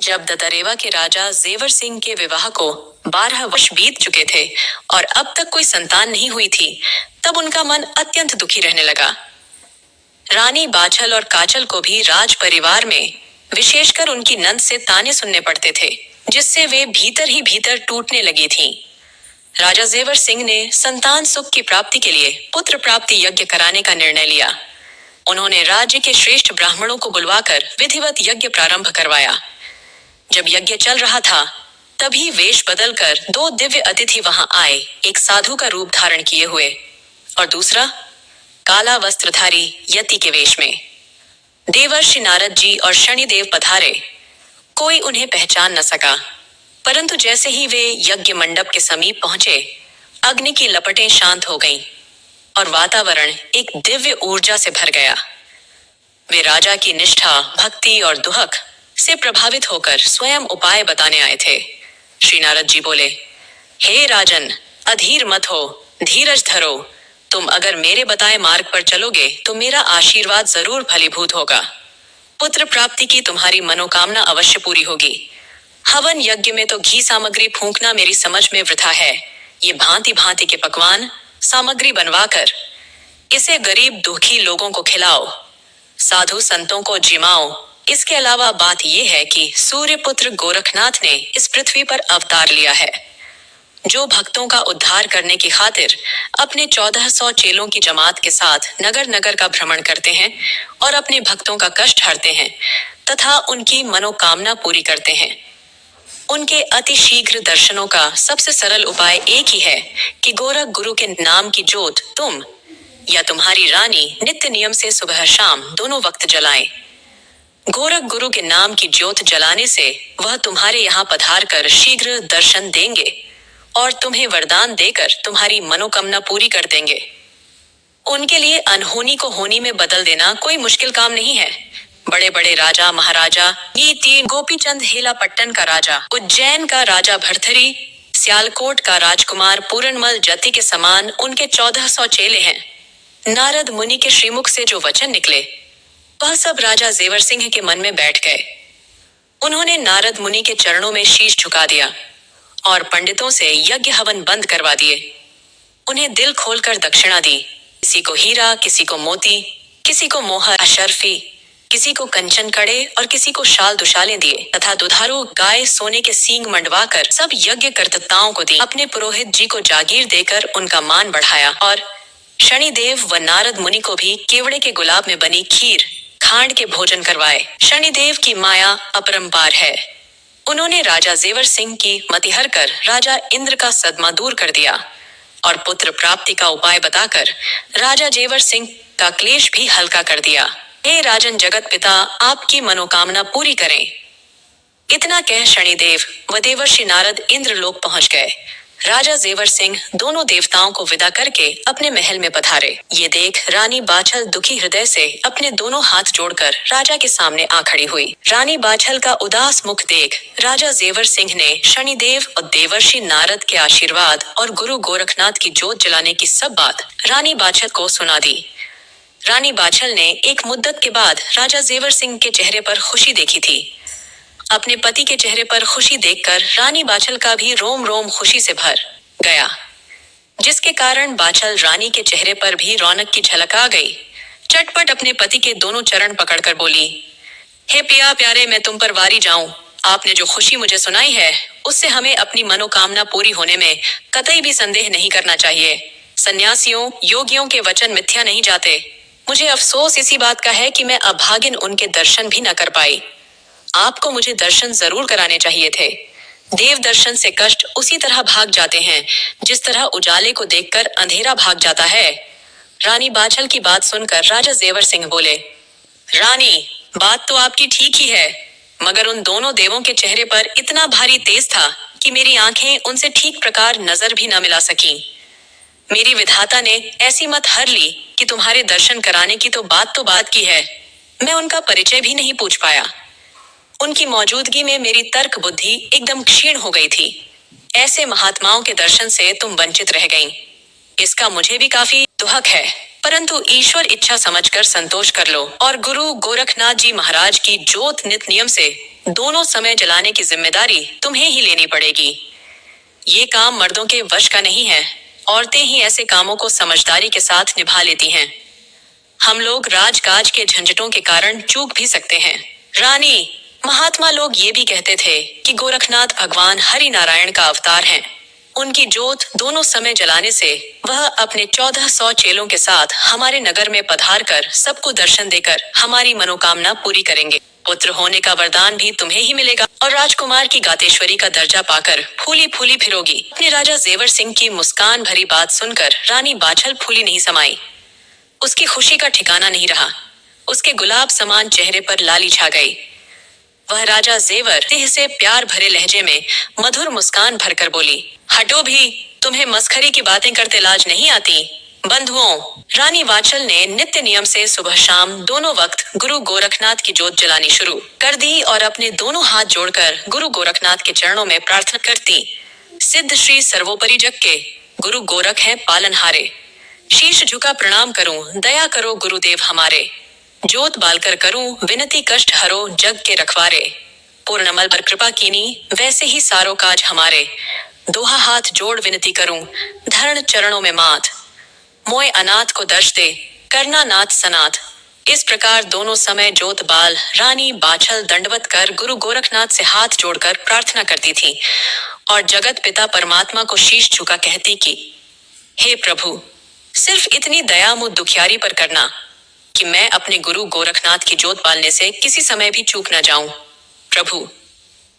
जब दतरेवा के राजा जेवर सिंह के विवाह को 12 वर्ष बीत चुके थे और अब तक कोई संतान नहीं हुई थी, तब उनका मन अत्यंत दुखी रहने लगा। रानी बाछल और काचल को भी राज परिवार में विशेषकर उनकी नंद से ताने सुनने पड़ते थे, जिससे वे भीतर ही भीतर टूटने लगी थीं। राजा जेवर सिंह ने संतान सुख की प्राप्ति के लिए पुत्र प्राप्ति यज्ञ कराने का निर्णय लिया। उन्होंने राज्य के श्रेष्ठ ब्राह्मणों को बुलवाकर विधिवत यज्ञ प्रारंभ करवाया। जब यज्ञ चल रहा था, तभी वेश बदलकर 2 दिव्य अतिथि वहां आए, एक साधु का रूप धारण किए हुए और दूसरा काला वस्त्रधारी यति के वेश में। देवर्षि नारद जी और शनिदेव पधारे। कोई उन्हें पहचान न सका, परंतु जैसे ही वे यज्ञ मंडप के समीप पहुंचे, अग्नि की लपटें शांत हो गईं और वातावरण एक दिव्य ऊर्जा से भर गया। वे राजा की निष्ठा, भक्ति और दुहक से प्रभावित होकर स्वयं उपाय बताने आए थे। श्री नारद जी बोले, हे राजन, अधीर मत हो, धीरज धरो। तुम अगर मेरे बताए मार्ग पर चलोगे तो मेरा आशीर्वाद जरूर फलीभूत होगा। पुत्र प्राप्ति की तुम्हारी मनोकामना अवश्य पूरी होगी। हवन यज्ञ में तो घी सामग्री फूंकना मेरी समझ में वृथा है। ये भांति भांति के पकवान सामग्री बनवाकर इसे गरीब दुखी लोगों को खिलाओ, साधु संतों को जिमाओ। इसके अलावा बात यह है कि सूर्य पुत्र गोरखनाथ ने इस पृथ्वी पर अवतार लिया है, जो भक्तों का उद्धार करने की खातिर अपने 1400 चेलों की जमात के साथ नगर नगर का भ्रमण करते हैं और अपने भक्तों का कष्ट हरते हैं तथा उनकी मनोकामना पूरी करते हैं। उनके अति शीघ्र दर्शनों का सबसे सरल उपाय एक ही है कि गोरख गुरु के नाम की ज्योत तुम या तुम्हारी रानी नित्य नियम से सुबह शाम दोनों वक्त जलाएं। गोरख गुरु के नाम की ज्योत जलाने से वह तुम्हारे यहाँ पधार कर शीघ्र दर्शन देंगे और तुम्हें वरदान देकर तुम्हारी मनोकामना पूरी कर देंगे। उनके लिए अनहोनी को होनी में बदल देना कोई मुश्किल काम नहीं है। बड़े बड़े राजा महाराजा, ये 3 गोपीचंद हेलापट्टन का राजा, उज्जैन का राजा भरथरी, सियालकोट का राजकुमार पूरनमल जति के समान उनके 1400 चेले हैं। नारद मुनि के श्रीमुख से जो वचन निकले, वह सब राजा जेवर सिंह के मन में बैठ गए। उन्होंने नारद मुनि के चरणों में शीश झुका दिया और पंडितों से यज्ञ हवन बंद करवा दिए। उन्हें दिल खोलकर दक्षिणा दी। किसी को हीरा, किसी को मोती, किसी को मोहर अशर्फी, किसी को कंचन कड़े और किसी को शाल दुशालें दिए तथा दुधारू गाय सोने के सींग मंडवाकर सब यज्ञ कर्ताओं को दी। अपने पुरोहित जी को जागीर देकर उनका मान बढ़ाया और शनिदेव व नारद मुनि को भी केवड़े के गुलाब में बनी खीर खांड के भोजन करवाए। शनिदेव की माया अपरंपार है। उन्होंने राजा जेवर सिंह की मतिहर कर राजा इंद्र का सदमा दूर कर दिया और पुत्र प्राप्ति का उपाय बताकर राजा जेवर सिंह का क्लेश भी हल्का कर दिया। हे राजन जगत पिता, आपकी मनोकामना पूरी करें। इतना कह शनिदेव व देवर्षि नारद इंद्र लोक पहुंच गए। राजा जेवर सिंह दोनों देवताओं को विदा करके अपने महल में पधारे। ये देख रानी बाछल दुखी हृदय से अपने दोनों हाथ जोड़कर राजा के सामने आ खड़ी हुई। रानी बाछल का उदास मुख देख राजा जेवर सिंह ने शनिदेव और देवर्षि नारद के आशीर्वाद और गुरु गोरखनाथ की जोत जलाने की सब बात रानी बाछल को सुना दी। रानी बाछल ने एक मुद्दत के बाद राजा जेवर सिंह के चेहरे पर खुशी देखी थी। अपने पति के चेहरे पर खुशी देखकर रानी बाछल का भी रोम रोम खुशी से भर गया, जिसके कारण बाछल रानी के चेहरे पर भी रौनक की झलक आ गई। चटपट अपने पति के दोनों चरण पकड़कर बोली, हे पिया प्यारे, मैं तुम पर वारी जाऊं। आपने जो खुशी मुझे सुनाई है, उससे हमें अपनी मनोकामना पूरी होने में कतई भी संदेह नहीं करना चाहिए। सन्यासियों योगियों के वचन मिथ्या नहीं जाते। मुझे अफसोस इसी बात का है कि मैं अभागिन उनके दर्शन भी न कर पाई। आपको मुझे दर्शन जरूर कराने चाहिए थे। देव दर्शन से कष्ट उसी तरह भाग जाते हैं जिस तरह उजाले को देखकर अंधेरा भाग जाता है। रानी बाछल की बात सुनकर राजा जेवर सिंह बोले, रानी, बात तो आपकी ठीक ही है, मगर उन दोनों देवों के चेहरे पर इतना भारी तेज था कि मेरी आंखें उनसे ठीक प्रकार नजर भी न मिला सकी। मेरी विधाता ने ऐसी मत हर ली कि तुम्हारे दर्शन कराने की तो बात की है, मैं उनका परिचय भी नहीं पूछ पाया। उनकी मौजूदगी में मेरी तर्क बुद्धि एकदम क्षीण हो गई थी। ऐसे महात्माओं के दर्शन से तुम वंचित रह गईं। इसका मुझे भी काफी दुहक है। परंतु ईश्वर इच्छा समझकर संतोष कर लो और गुरु गोरखनाथ जी महाराज की जोत नित नियम से दोनों समय जलाने की जिम्मेदारी तुम्हें ही लेनी पड़ेगी। ये काम मर्दों के वश का नहीं है, औरतें ही ऐसे कामों को समझदारी के साथ निभा लेती हैं। हम लोग राजकाज के झंझटों के कारण चूक भी सकते हैं। रानी, महात्मा लोग ये भी कहते थे कि गोरखनाथ भगवान हरि नारायण का अवतार हैं। उनकी जोत दोनों समय जलाने से वह अपने 1400 चेलों के साथ हमारे नगर में पधार कर सबको दर्शन देकर हमारी मनोकामना पूरी करेंगे। पुत्र होने का वरदान भी तुम्हें ही मिलेगा और राजकुमार की गातेश्वरी का दर्जा पाकर फूली फूली फिरोगी। अपने राजा जेवर सिंह की मुस्कान भरी बात सुनकर रानी बाछल फूली नहीं समाई। उसकी खुशी का ठिकाना नहीं रहा। उसके गुलाब समान चेहरे पर लाली छा गई। वह राजा जेवर सिंह से प्यार भरे लहजे में मधुर मुस्कान भरकर बोली, हटो भी, तुम्हें मस्खरी की बातें करते लाज नहीं आती। बंधुओं, रानी बाछल ने नित्य नियम से सुबह शाम दोनों वक्त गुरु गोरखनाथ की जोत जलानी शुरू कर दी और अपने दोनों हाथ जोड़कर गुरु गोरखनाथ के चरणों में प्रार्थना करती। सिद्ध श्री सर्वोपरि जग के गुरु गोरख हैं पालनहारे। शीश झुका प्रणाम करूं, दया करो गुरुदेव हमारे। जोत बालकर करूं, विनती कष्ट हरो जग के रखवारे। पूर्णमल पर कृपा कीनी, वैसे ही सारो काज हमारे। दोहा हाथ जोड़ विनती करूं, धरण चरणों में माथ। मोय अनाथ को दर्श दे, करना नाथ सनाथ। इस प्रकार दोनों समय जोत बाल रानी बाछल दंडवत कर गुरु गोरखनाथ से हाथ जोड़कर प्रार्थना करती थी और जगत पिता परमात्मा को शीश झुका कहती कि हे प्रभु, सिर्फ इतनी दया मुझ दुखियारी पर करना कि मैं अपने गुरु गोरखनाथ की जोत पालने से किसी समय भी चूक न जाऊं। प्रभु,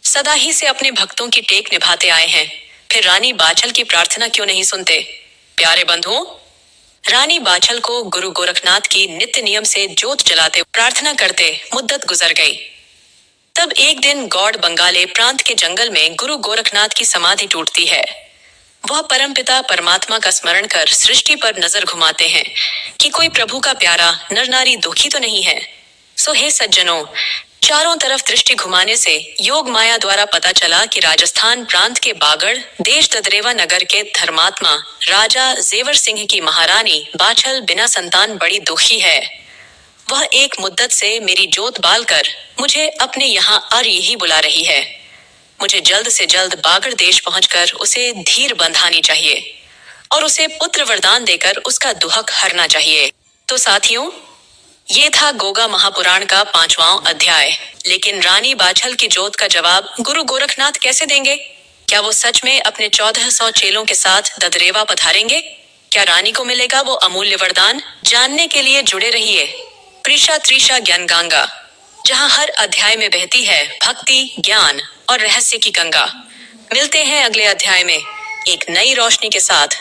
सदा ही से अपने भक्तों की टेक निभाते आए हैं, फिर रानी बाछल की प्रार्थना क्यों नहीं सुनते? प्यारे बंधुओं, रानी बाछल को गुरु गोरखनाथ की नित्य नियम से जोत जलाते प्रार्थना करते मुद्दत गुजर गई। तब एक दिन गौड़ बंगाले प्रांत के जंगल में गुरु गोरखनाथ की समाधि टूटती है। वह परमपिता परमात्मा का स्मरण कर सृष्टि पर नजर घुमाते हैं कि कोई प्रभु का प्यारा नर नारी दुखी तो नहीं है। सो हे सज्जनों, चारों तरफ दृष्टि घुमाने से योग माया द्वारा पता चला कि राजस्थान प्रांत के बागड़ देश ददरेवा नगर के धर्मात्मा राजा जेवर सिंह की महारानी बाछल बिना संतान बड़ी दुखी है। वह एक मुद्दत से मेरी जोत बाल कर मुझे अपने यहाँ आ ही बुला रही है। मुझे जल्द से जल्द बागड़ देश पहुंचकर उसे धीर बंधानी चाहिए और उसे पुत्र वरदान देकर उसका दुहक हरना चाहिए। तो साथियों, ये था गोगा महापुराण का 5वां अध्याय। लेकिन रानी बाछल की जोत का जवाब गुरु गोरखनाथ कैसे देंगे? क्या वो सच में अपने 1400 चेलों के साथ ददरेवा पधारेंगे? क्या रानी को मिलेगा वो अमूल्य वरदान? जानने के लिए जुड़े रहिए प्रीशा त्रिशा ज्ञान गंगा, जहाँ हर अध्याय में बहती है भक्ति, ज्ञान और रहस्य की गंगा। मिलते हैं अगले अध्याय में एक नई रोशनी के साथ।